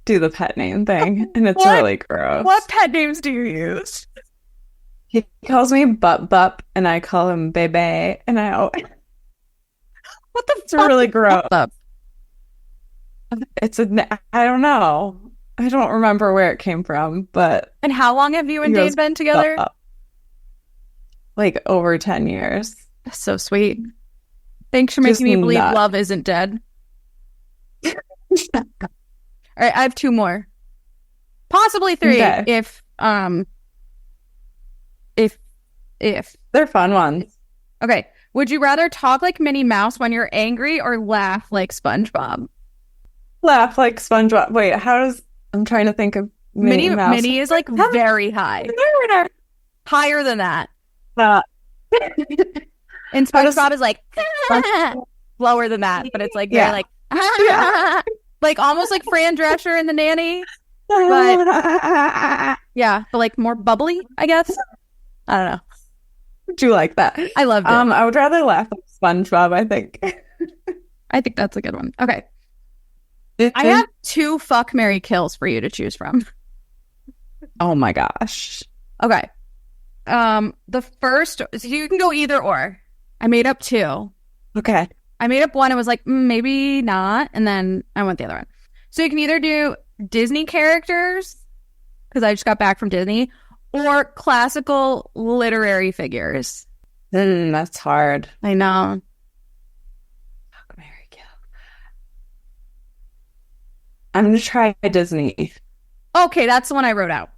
do the pet name thing, and it's really gross. What pet names do you use? He calls me Bup, and I call him Bebe, and what the fuck? It's really gross. I don't know. I don't remember where it came from, but... And how long have you and Dane been together? Like over 10 years. That's so sweet. Thanks for making me believe love isn't dead. All right, I have two more. Possibly three if they're fun ones. Okay. Would you rather talk like Minnie Mouse when you're angry or laugh like SpongeBob? Laugh like SpongeBob. Wait, I'm trying to think of Minnie Mouse. Minnie is like very high. Higher than that. And SpongeBob is like lower than that, but it's like very like like almost like Fran Drescher in The Nanny. But but like more bubbly, I guess. I don't know. Do you like that? I loved it. I would rather laugh like SpongeBob, I think. I think that's a good one. Okay. I have 2 fuck, marry, kills for you to choose from. Oh my gosh. Okay. The first, so you can go either or. I made up 2. Okay. I made up one and was like, maybe not. And then I went the other one. So you can either do Disney characters, because I just got back from Disney, or classical literary figures. That's hard. I know. I'm gonna try Disney. Okay, that's the one I wrote out.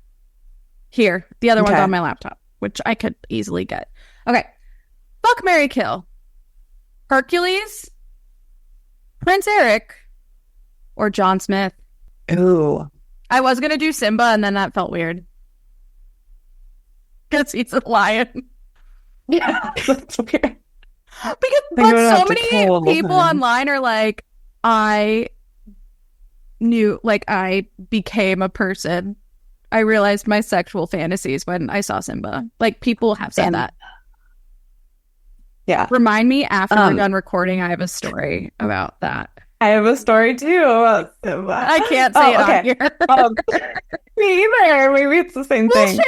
Here, the other one's Okay. on my laptop, which I could easily get. Okay. Fuck, marry, kill. Hercules, Prince Eric, or John Smith. Ooh. I was going to do Simba, and then that felt weird. Because he's a lion. Yeah, that's weird. But so many people online are like, I became a person. I realized my sexual fantasies when I saw Simba. Like, people have said that. Yeah. Remind me after we're done recording, I have a story about that. I have a story too about Simba. I can't say it on here. Me either. Maybe it's the same thing.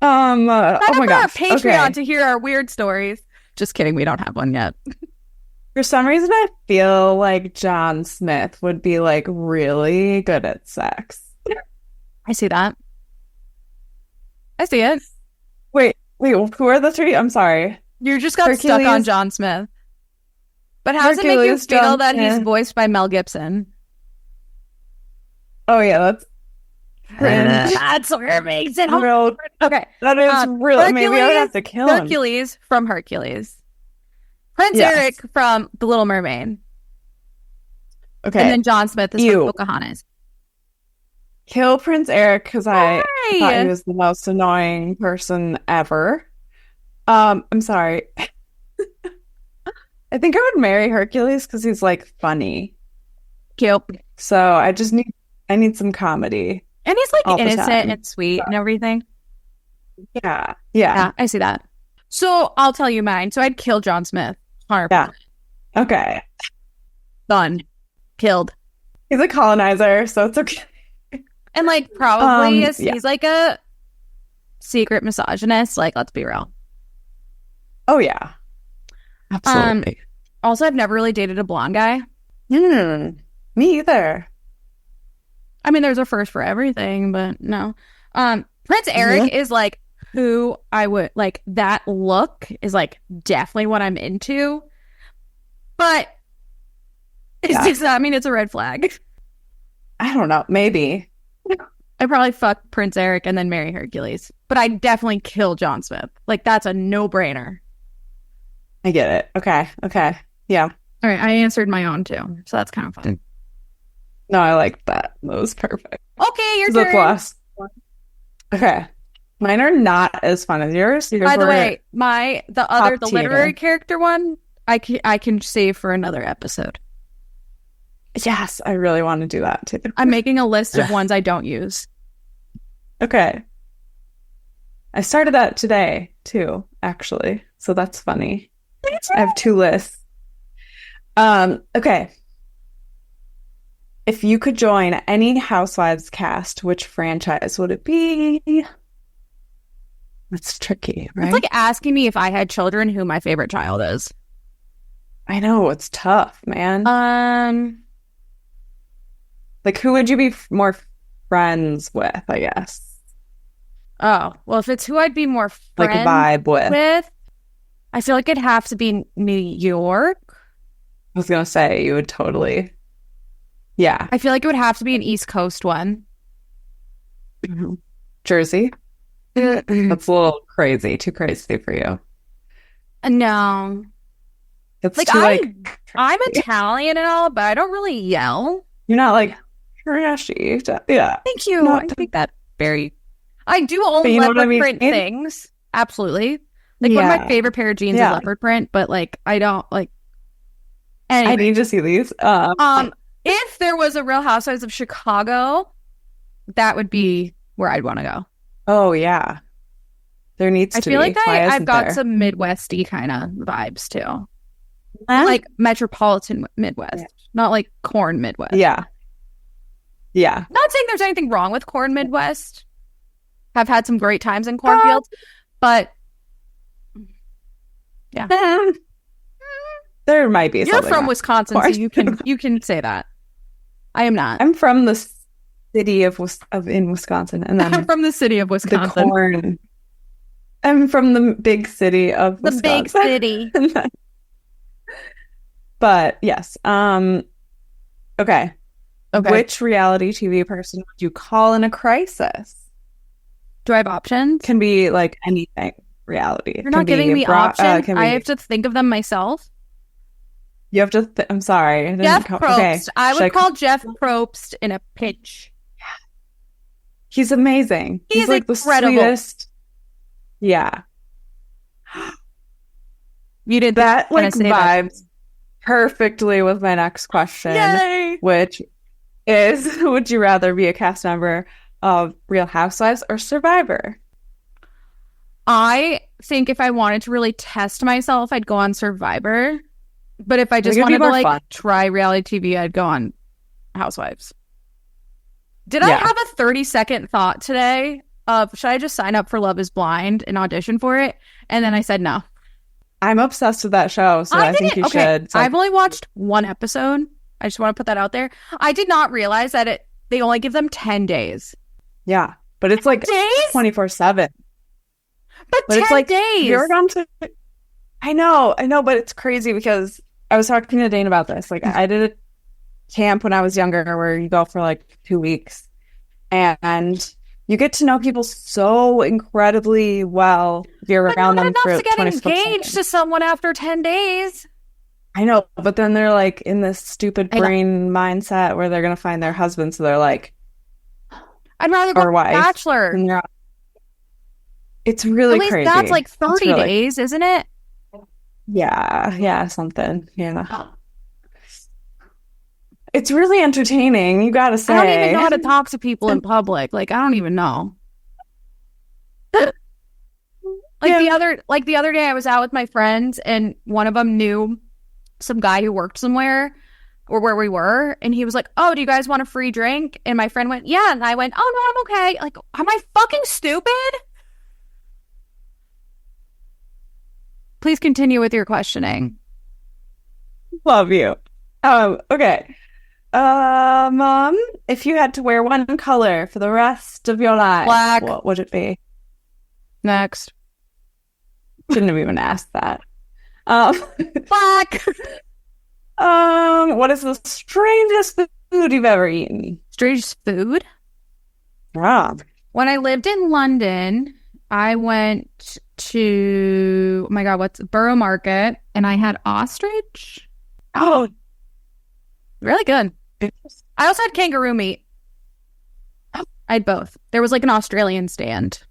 Oh my gosh. Patreon to hear our weird stories. Just kidding. We don't have one yet. For some reason, I feel like John Smith would be like really good at sex. I see that. I see it. Wait, who are the three? I'm sorry. You just got stuck on John Smith. But how does it make you feel that he's voiced by Mel Gibson? Oh yeah, that's that's where it makes it real. Okay, that is real. Maybe I would have to kill him. Hercules from Hercules. Prince Eric from The Little Mermaid. Okay, and then John Smith is from Pocahontas. Kill Prince Eric because I thought he was the most annoying person ever. I'm sorry. I think I would marry Hercules because he's like funny. Cute. So I need some comedy. And he's like innocent and sweet and everything. Yeah, I see that. So I'll tell you mine. So I'd kill John Smith. 100%. Yeah. Okay. Done. Killed. He's a colonizer, so it's okay. And like probably he's like a secret misogynist. Like, let's be real. Oh yeah. Absolutely. Also, I've never really dated a blonde guy. Me either. I mean, there's a first for everything, but no. Prince Eric is like who I would like. That look is like definitely what I'm into. But does that mean it's a red flag? I don't know. Maybe. I'd probably fuck Prince Eric and then marry Hercules. But I'd definitely kill John Smith. Like, that's a no-brainer. I get it. Okay. Yeah. All right, I answered my own too. So that's kind of fun. No, I like that. That was perfect. Okay, your turn. Last one. Okay. Mine are not as fun as yours. By the way, the literary character one, I can save for another episode. Yes, I really want to do that too. I'm making a list of ones I don't use. Okay. I started that today too, actually. So that's funny. I have 2 lists. Okay. If you could join any Housewives cast, which franchise would it be? That's tricky, right? It's like asking me if I had children who my favorite child is. I know, it's tough, man. Like, who would you be more friends with, I guess? Oh, well, if it's who I'd be more friends like a vibe with, I feel like it'd have to be New York. I was going to say, you would totally. Yeah. I feel like it would have to be an East Coast one. Jersey? That's a little crazy. Too crazy for you. No. It's like, too, I'm Italian and all, but I don't really yell. You're not like trashy. Yeah. Thank you. I think that I do own leopard print things. Absolutely. Like one of my favorite pair of jeans is leopard print, but like I don't like. Anyway. I need to see these. If there was a Real Housewives of Chicago, that would be where I'd want to go. Oh yeah, there needs to be. I feel like I've got some Midwest-y kind of vibes too, like metropolitan Midwest, not like corn Midwest. Yeah. Not saying there's anything wrong with corn Midwest. I've had some great times in cornfields, but yeah, there might be. You're from Wisconsin, so you can say that. I am not. I'm from the city of in Wisconsin, and then I'm from the city of Wisconsin. The corn. I'm from the big city of Wisconsin. The big city. But yes. Okay. Okay. Which reality TV person would you call in a crisis? Do I have options? Can be like anything reality. You're Can not giving be me options. can I be have to think of them myself. you have to I'm sorry. I Jeff didn't co okay. Probst. I would call Jeff Probst in a pinch. He's amazing. He's like incredible. The sweetest. Yeah. You did that like vibes perfectly with my next question. Yay! Which is, would you rather be a cast member of Real Housewives or Survivor? I think if I wanted to really test myself, I'd go on Survivor. But if I just wanted to like try reality TV, I'd go on Housewives. Did I have a 30-second thought today of, should I just sign up for Love is Blind and audition for it? And then I said no. I'm obsessed with that show, so I think you should. I've only watched one episode. I just want to put that out there. I did not realize that they only give them 10 days. Yeah, but it's like 24/7. But 10 it's like, days. You're gone to... I know, but it's crazy because I was talking to Dane about this. Like, I did a camp when I was younger where you go for like 2 weeks and you get to know people so incredibly well. You're around them for to get engaged to someone after 10 days. I know, but then they're like in this stupid brain mindset where they're going to find their husband. So they're like, I'd rather go to Bachelor. It's really crazy. At least that's like 30 days, isn't it? Yeah, something. Yeah. It's really entertaining, you gotta say. I don't even know how to talk to people in public. Like, I don't even know. The other day I was out with my friends and one of them knew some guy who worked somewhere or where we were, and he was like, oh, do you guys want a free drink? And my friend went, yeah, and I went, oh no, I'm okay. Like, am I fucking stupid? Please continue with your questioning. Love you. Okay. Mom, if you had to wear one color for the rest of your life, black. What would it be? Next. Shouldn't have even asked that. Black. What is the strangest food you've ever eaten? Strangest food? Yeah. When I lived in London, I went to, oh my God, what's Borough Market, and I had ostrich. Oh, really good. I also had kangaroo meat. I had both. There was like an Australian stand.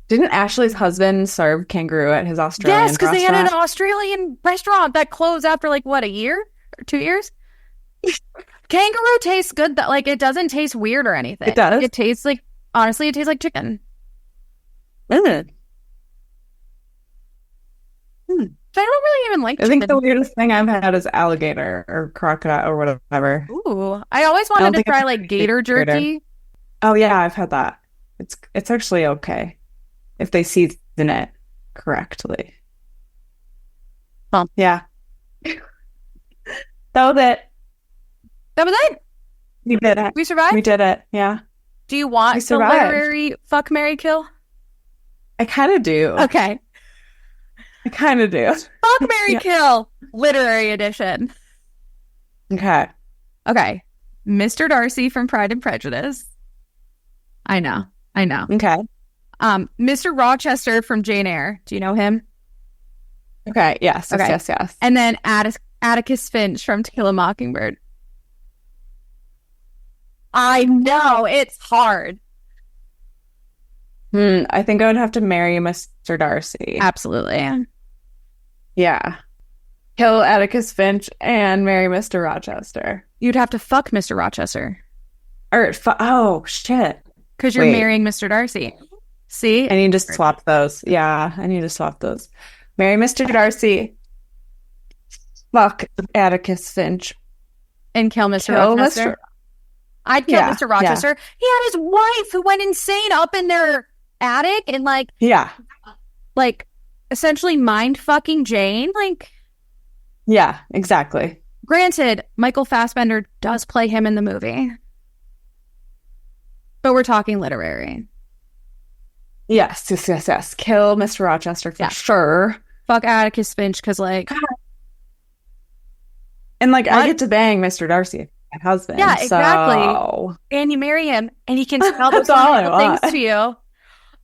Didn't Ashley's husband serve kangaroo at his Australian restaurant? Yes, because they had an Australian restaurant that closed after like, what, a year or 2 years? Kangaroo tastes good. Like, it doesn't taste weird or anything. It does. It tastes like, honestly, it tastes like chicken. Isn't it? So I don't really even like chicken. I think the weirdest thing I've had is alligator or crocodile or whatever. Ooh, I always wanted to try like gator jerky. Oh yeah, I've had that. It's actually okay if they season it correctly. Huh. Yeah. That was it. That was it? We did it. We survived? We did it, yeah. Do you want the literary fuck, marry, kill? I kind of do. Okay. I kind of do. Fuck, marry, kill. Literary edition. Okay. Mr. Darcy from Pride and Prejudice. I know. Okay. Mr. Rochester from Jane Eyre. Do you know him? Okay. Yes. Okay. Yes. And then Atticus Finch from To Kill a Mockingbird. I know. It's hard. I think I would have to marry Mr. Darcy. Absolutely. Yeah. Kill Atticus Finch and marry Mr. Rochester. You'd have to fuck Mr. Rochester. Oh, shit. Because you're marrying Mr. Darcy. See? I need to swap those. Yeah, I need to swap those. Marry Mr. Darcy. Fuck Atticus Finch. And kill Mr. Rochester. I'd kill Mr. Rochester. Yeah. He had his wife who went insane up in their attic and like essentially mind fucking Jane. Like, yeah, exactly. Granted, Michael Fassbender does play him in the movie, but we're talking literary. Yes. Kill Mr. Rochester for sure. Fuck Atticus Finch because like And like, I What? get to bang Mr. Darcy, my husband. Yeah, exactly. So And you marry him, and he can spell those that's all I wonderful things want. to you.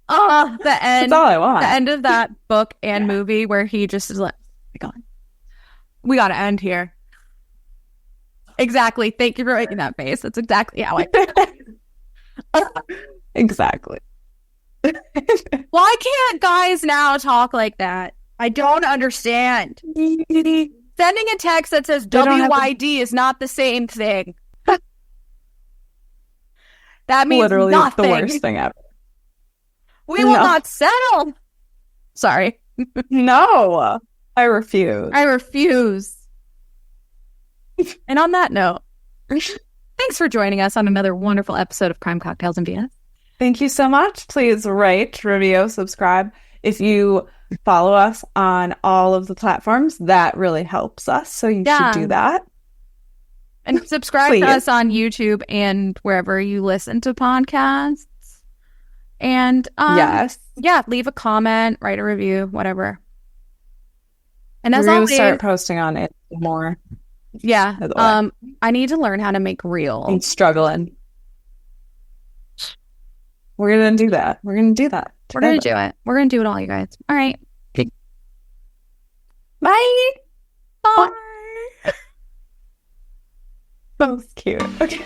Oh, That's all I want. the end of that book and movie where he just is like, oh my God, we got to end here. Exactly. Thank you for making that face. That's exactly how I. Exactly. Why can't guys now talk like that? I don't understand. Sending a text that says WYD is not the same thing. That means literally nothing. the worst thing ever. We will not settle. Sorry. No, I refuse. I refuse. And on that note, thanks for joining us on another wonderful episode of Crime Cocktails and BS. Thank you so much. Please rate, review, subscribe. If you follow us on all of the platforms, that really helps us. So you should do that. And subscribe to us on YouTube and wherever you listen to podcasts. And yes. Yeah, leave a comment, write a review, whatever. And as we're always, gonna start posting on it more. Yeah. I need to learn how to make reels. I'm struggling. We're gonna do that. We're gonna do that. We're gonna do it. We're gonna do it all, you guys. All right. Bye. Bye. That was cute. Okay.